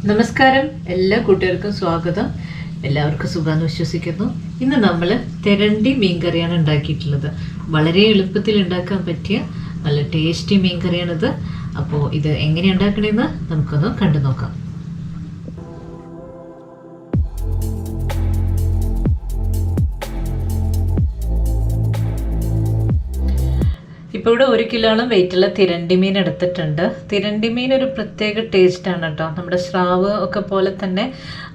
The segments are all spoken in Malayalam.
നമസ്കാരം, എല്ലാ കൂട്ടുകാർക്കും സ്വാഗതം. എല്ലാവർക്കും സുഖാന്ന് വിശ്വസിക്കുന്നു. ഇന്ന് നമ്മൾ തെരണ്ടി മീൻകറിയാണ് ഉണ്ടാക്കിയിട്ടുള്ളത്. വളരെ എളുപ്പത്തിൽ ഉണ്ടാക്കാൻ പറ്റിയ നല്ല ടേസ്റ്റി മീൻകറിയാണിത്. അപ്പോൾ ഇത് എങ്ങനെ ഉണ്ടാക്കണമെന്ന് നമുക്കൊന്ന് കണ്ടു നോക്കാം. ഇപ്പോൾ ഇവിടെ 1 കിലോളം വെയിറ്റുള്ള തിരണ്ടി മീൻ എടുത്തിട്ടുണ്ട്. തിരണ്ടി മീൻ ഒരു പ്രത്യേക ടേസ്റ്റാണ് കേട്ടോ. നമ്മുടെ സ്രാവ് ഒക്കെ പോലെ തന്നെ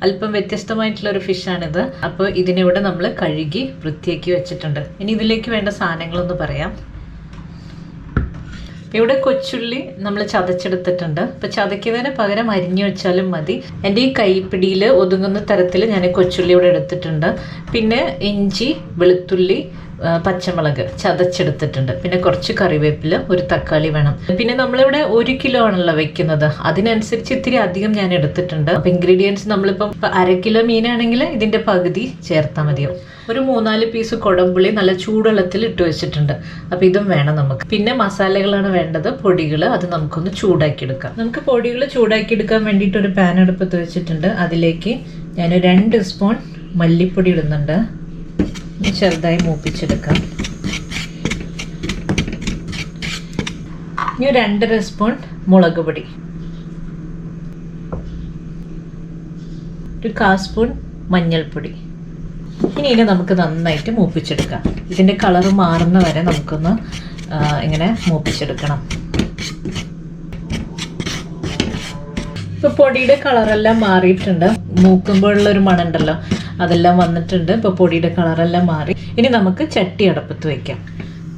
അല്പം വ്യത്യസ്തമായിട്ടുള്ള ഒരു ഫിഷാണിത്. അപ്പോൾ ഇതിനിവിടെ നമ്മൾ കഴുകി വൃത്തിയാക്കി വെച്ചിട്ടുണ്ട്. ഇനി ഇതിലേക്ക് വേണ്ട സാധനങ്ങളൊന്ന് പറയാം. ഇവിടെ കൊച്ചുള്ളി നമ്മൾ ചതച്ചെടുത്തിട്ടുണ്ട്. ഇപ്പോൾ ചതയ്ക്കുന്നതിന് പകരം അരിഞ്ഞു വെച്ചാലും മതി. എൻ്റെ ഈ കൈപ്പിടിയിൽ ഒതുങ്ങുന്ന തരത്തിൽ ഞാൻ കൊച്ചുള്ളി ഇവിടെ എടുത്തിട്ടുണ്ട്. പിന്നെ ഇഞ്ചി, വെളുത്തുള്ളി, പച്ചമുളക് ചതച്ചെടുത്തിട്ടുണ്ട്. പിന്നെ കുറച്ച് കറിവേപ്പില, ഒരു തക്കാളി വേണം. പിന്നെ നമ്മളിവിടെ 1 കിലോ ആണല്ലോ വെക്കുന്നത്, അതിനനുസരിച്ച് ഇത്തിരി അധികം ഞാൻ എടുത്തിട്ടുണ്ട്. അപ്പം ഇൻഗ്രീഡിയൻസ് നമ്മളിപ്പം 1/2 കിലോ മീനാണെങ്കിൽ ഇതിൻ്റെ പകുതി ചേർത്താൽ മതിയോ. ഒരു 3-4 പീസ് കുടംപുളി നല്ല ചൂടുവെള്ളത്തിൽ ഇട്ട് വെച്ചിട്ടുണ്ട്. അപ്പം ഇതും വേണം നമുക്ക്. പിന്നെ മസാലകളാണ് വേണ്ടത്, പൊടികൾ. അത് നമുക്കൊന്ന് ചൂടാക്കി എടുക്കാം. നമുക്ക് പൊടികൾ ചൂടാക്കി എടുക്കാൻ വേണ്ടിയിട്ട് ഒരു പാൻ അടുപ്പത്ത് വെച്ചിട്ടുണ്ട്. അതിലേക്ക് ഞാൻ 2 സ്പൂൺ മല്ലിപ്പൊടി ഇടുന്നുണ്ട്. ചെറുതായി മൂപ്പിച്ചെടുക്കാം. ഇനി 2.5 സ്പൂൺ മുളക് പൊടി, ഒരു 1/4 സ്പൂൺ മഞ്ഞൾപ്പൊടി. ഇനി നമുക്ക് നന്നായിട്ട് മൂപ്പിച്ചെടുക്കാം. ഇതിൻ്റെ കളറ് മാറുന്ന വരെ നമുക്കൊന്ന് ഇങ്ങനെ മൂപ്പിച്ചെടുക്കണം. ഇപ്പോൾ പൊടിയുടെ കളറെല്ലാം മാറിയിട്ടുണ്ട്. മൂക്കുമ്പോഴുള്ള ഒരു മണമുണ്ടല്ലോ, അതെല്ലാം വന്നിട്ടുണ്ട്. ഇപ്പോൾ പൊടിയുടെ കളറെല്ലാം മാറി. ഇനി നമുക്ക് ചട്ടി അടുപ്പത്ത് വയ്ക്കാം.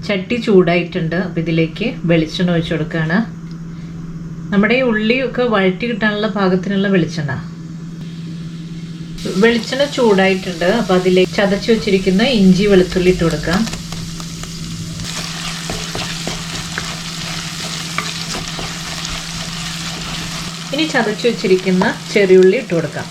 ചട്ടി ചൂടായിട്ടുണ്ട്. അപ്പോൾ ഇതിലേക്ക് വെളിച്ചെണ്ണ ഒഴിച്ചു കൊടുക്കുകയാണ്. നമ്മുടെ ഈ ഉള്ളിയൊക്കെ വഴറ്റി കിട്ടാനുള്ള പാകത്തിനുള്ള വെളിച്ചെണ്ണ. വെളിച്ചെണ്ണ ചൂടായിട്ടുണ്ട്. അപ്പോൾ അതിലേക്ക് ചതച്ച് വെച്ചിരിക്കുന്ന ഇഞ്ചി, വെളുത്തുള്ളി ഇട്ട് കൊടുക്കാം. ഇനി ചതച്ച് വെച്ചിരിക്കുന്ന ചെറിയുള്ളി ഇട്ട് കൊടുക്കാം.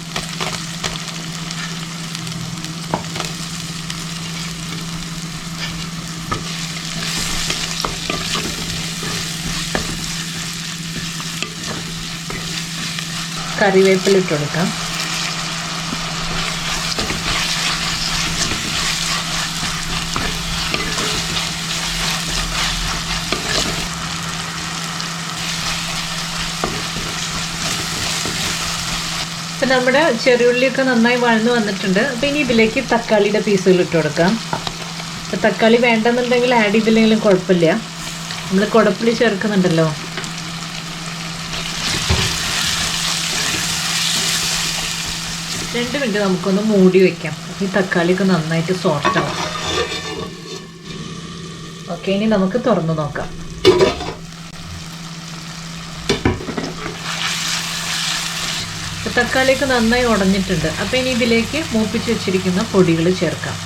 കറിവേപ്പില ഇട്ട് കൊടുക്കാം. ഇപ്പം നമ്മുടെ ചെറിയുള്ളിയൊക്കെ നന്നായി വഴന്ന് വന്നിട്ടുണ്ട്. അപ്പം ഇനി ഇതിലേക്ക് തക്കാളിയുടെ പീസുകൾ ഇട്ട് കൊടുക്കാം. അപ്പം തക്കാളി വേണ്ടെന്നുണ്ടെങ്കിൽ ആഡ് ചെയ്തില്ലെങ്കിലും കുഴപ്പമില്ല, നമ്മൾ കുടപ്പുളി ചേർക്കുന്നുണ്ടല്ലോ. രണ്ട് മിനിറ്റ് നമുക്കൊന്ന് മൂടി വയ്ക്കാം. ഈ തക്കാളിയൊക്കെ നന്നായിട്ട് സോഫ്റ്റ് ആവും. ഓക്കെ, ഇനി നമുക്ക് തുറന്നു നോക്കാം. തക്കാളിയൊക്കെ നന്നായി ഉടഞ്ഞിട്ടുണ്ട്. അപ്പം ഇനി ഇതിലേക്ക് മൂപ്പിച്ച് വെച്ചിരിക്കുന്ന പൊടികൾ ചേർക്കാം.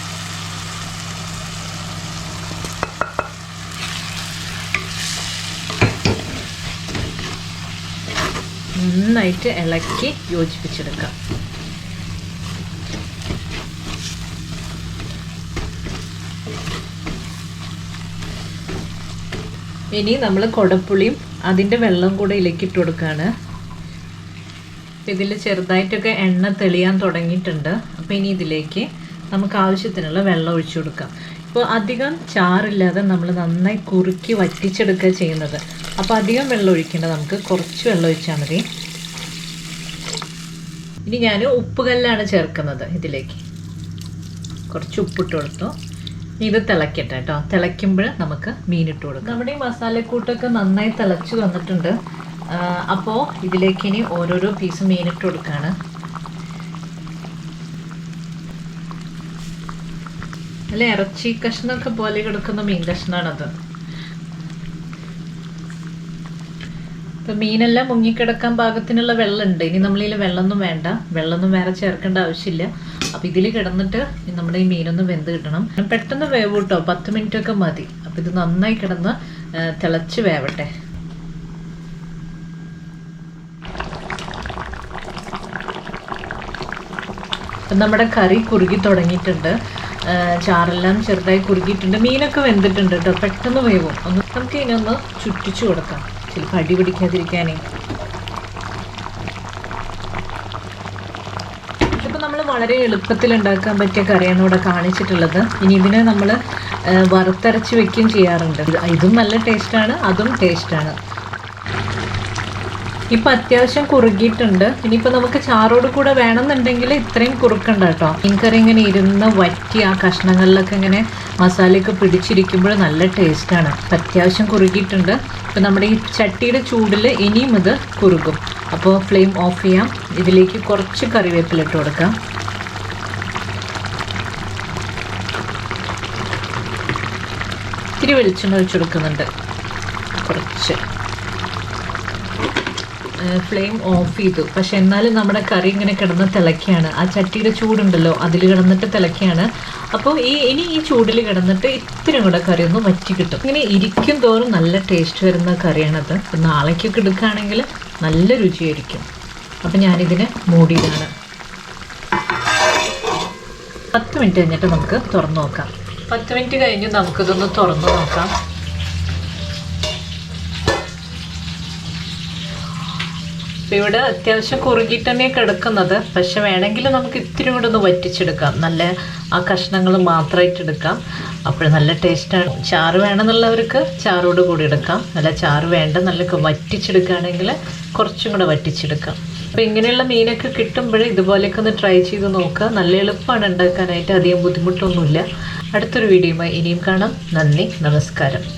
നന്നായിട്ട് ഇളക്കി യോജിപ്പിച്ചെടുക്കാം. ഇനി നമ്മൾ കുടപ്പുളിയും അതിൻ്റെ വെള്ളം കൂടെ ഇതിലേക്ക് ഇട്ട് കൊടുക്കുകയാണ്. ഇതിൽ ചെറുതായിട്ടൊക്കെ എണ്ണ തെളിയാൻ തുടങ്ങിയിട്ടുണ്ട്. അപ്പോൾ ഇനി ഇതിലേക്ക് നമുക്ക് ആവശ്യത്തിനുള്ള വെള്ളം ഒഴിച്ചു കൊടുക്കാം. ഇപ്പോൾ അധികം ചാറില്ലാതെ നമ്മൾ നന്നായി കുറുക്കി വറ്റിച്ചെടുക്കുക ചെയ്യുന്നത്. അപ്പോൾ അധികം വെള്ളം ഒഴിക്കേണ്ട, നമുക്ക് കുറച്ച് വെള്ളം ഒഴിച്ചാൽ മതി. ഇനി ഞാൻ ഉപ്പുകല്ലാണ് ചേർക്കുന്നത്. ഇതിലേക്ക് കുറച്ച് ഉപ്പിട്ട് കൊടുത്തു. ഇത് തിളക്കട്ടെ കേട്ടോ. തിളയ്ക്കുമ്പോൾ നമുക്ക് മീനിട്ട് കൊടുക്കാം. നമ്മുടെ ഈ മസാലക്കൂട്ടൊക്കെ നന്നായി തിളച്ച് വന്നിട്ടുണ്ട്. അപ്പോൾ ഇതിലേക്ക് ഇനി ഓരോരോ പീസ് മീനിട്ട് കൊടുക്കുകയാണ്. അല്ല, ഇറച്ചി കഷ്ണമൊക്കെ പോലെ കിടക്കുന്ന മീൻ കഷ്ണമാണത്. ഇപ്പം മീനെല്ലാം മുങ്ങിക്കിടക്കാൻ പാകത്തിനുള്ള വെള്ളമുണ്ട്. ഇനി നമ്മളിതിൽ വെള്ളമൊന്നും വേണ്ട, വെള്ളമൊന്നും വേറെ ചേർക്കേണ്ട ആവശ്യമില്ല. അപ്പോൾ ഇതിൽ കിടന്നിട്ട് നമ്മുടെ ഈ മീനൊന്ന് വെന്ത് കിട്ടണം. പെട്ടെന്ന് വേവ് കേട്ടോ, 10 മിനിറ്റൊക്കെ മതി. അപ്പോൾ ഇത് നന്നായി കിടന്ന് തിളച്ച് വേവട്ടെ. അപ്പം നമ്മുടെ കറി കുറുകി തുടങ്ങിയിട്ടുണ്ട്. ചാറെല്ലാം ചെറുതായി കുറുകിയിട്ടുണ്ട്. മീനൊക്കെ വെന്തിട്ടുണ്ട് കേട്ടോ, പെട്ടെന്ന് വേവും. നമുക്ക് ഇതിനൊന്ന് ചുറ്റിച്ചു കൊടുക്കാം, ചിലപ്പോൾ അടി പിടിക്കാതിരിക്കാനേ. അപ്പോൾ നമ്മൾ വളരെ എളുപ്പത്തിൽ ഉണ്ടാക്കാൻ പറ്റിയ കറിയാണ് ഇവിടെ കാണിച്ചിട്ടുള്ളത്. ഇനി ഇതിനെ നമ്മൾ വറുത്തരച്ച് വെക്കുകയും ചെയ്യാറുണ്ട്. ഇതും നല്ല ടേസ്റ്റാണ്, അതും ടേസ്റ്റാണ്. ഇപ്പം അത്യാവശ്യം കുറുകിയിട്ടുണ്ട്. ഇനിയിപ്പോൾ നമുക്ക് ചാറോട് കൂടെ വേണമെന്നുണ്ടെങ്കിൽ ഇത്രയും കുറുക്കണ്ട കേട്ടോ. മീൻകറി ഇങ്ങനെ ഇരുന്ന് വറ്റി ആ കഷ്ണങ്ങളിലൊക്കെ ഇങ്ങനെ മസാലയൊക്കെ പിടിച്ചിരിക്കുമ്പോൾ നല്ല ടേസ്റ്റാണ്. ഇപ്പം അത്യാവശ്യം കുറുകിയിട്ടുണ്ട്. ഇപ്പം നമ്മുടെ ഈ ചട്ടിയുടെ ചൂടിൽ ഇനിയും ഇത് കുറുകും. അപ്പോൾ ഫ്ലെയിം ഓഫ് ചെയ്യാം. ഇതിലേക്ക് കുറച്ച് കറിവേപ്പില ഇട്ട് കൊടുക്കാം. ഇത്തിരി വെളിച്ചെണ്ണ ഒഴിച്ചു കൊടുക്കുന്നുണ്ട്, കുറച്ച്. ഫ്ലെയിം ഓഫ് ചെയ്തു. പക്ഷെ എന്നാലും നമ്മുടെ കറി ഇങ്ങനെ കിടന്ന് തിളയ്ക്കുകയാണ്. ആ ചട്ടിയുടെ ചൂടുണ്ടല്ലോ, അതിൽ കിടന്നിട്ട് തിളയ്ക്കുകയാണ്. അപ്പോൾ ഇനി ഈ ചൂടിൽ കിടന്നിട്ട് ഇത്തിരി കൂടെ കറി ഒന്ന് വറ്റി കിട്ടും. ഇങ്ങനെ ഇരിക്കും തോറും നല്ല ടേസ്റ്റ് വരുന്ന കറിയാണത്. അപ്പം നാളേക്കൊക്കെ എടുക്കുകയാണെങ്കിൽ നല്ല രുചിയായിരിക്കും. അപ്പം ഞാനിതിനെ മൂടിയിടാണ്. 10 മിനിറ്റ് കഴിഞ്ഞിട്ട് നമുക്ക് തുറന്നു നോക്കാം. 10 മിനിറ്റ് കഴിഞ്ഞ് നമുക്കിതൊന്ന് തുറന്നു നോക്കാം. അപ്പോൾ ഇവിടെ അത്യാവശ്യം കുറുകിയിട്ട് തന്നെ കിടക്കുന്നത്. പക്ഷെ വേണമെങ്കിൽ നമുക്ക് ഇത്തിരി കൂടെ ഒന്ന് വറ്റിച്ചെടുക്കാം. നല്ല ആ കഷ്ണങ്ങൾ മാത്രമായിട്ട് എടുക്കാം. അപ്പോൾ നല്ല ടേസ്റ്റാണ്. ചാറ് വേണമെന്നുള്ളവർക്ക് ചാറോട് കൂടി എടുക്കാം. നല്ല ചാറ് വേണ്ട നല്ല വറ്റിച്ചെടുക്കുകയാണെങ്കിൽ കുറച്ചും കൂടെ വറ്റിച്ചെടുക്കാം. അപ്പോൾ ഇങ്ങനെയുള്ള മീനൊക്കെ കിട്ടുമ്പോൾ ഇതുപോലെയൊക്കെ ഒന്ന് ട്രൈ ചെയ്ത് നോക്കുക. നല്ല എളുപ്പമാണ് ഉണ്ടാക്കാനായിട്ട്, അധികം ബുദ്ധിമുട്ടൊന്നുമില്ല. അടുത്തൊരു വീഡിയോയുമായി ഇനിയും കാണാം. നന്ദി, നമസ്കാരം.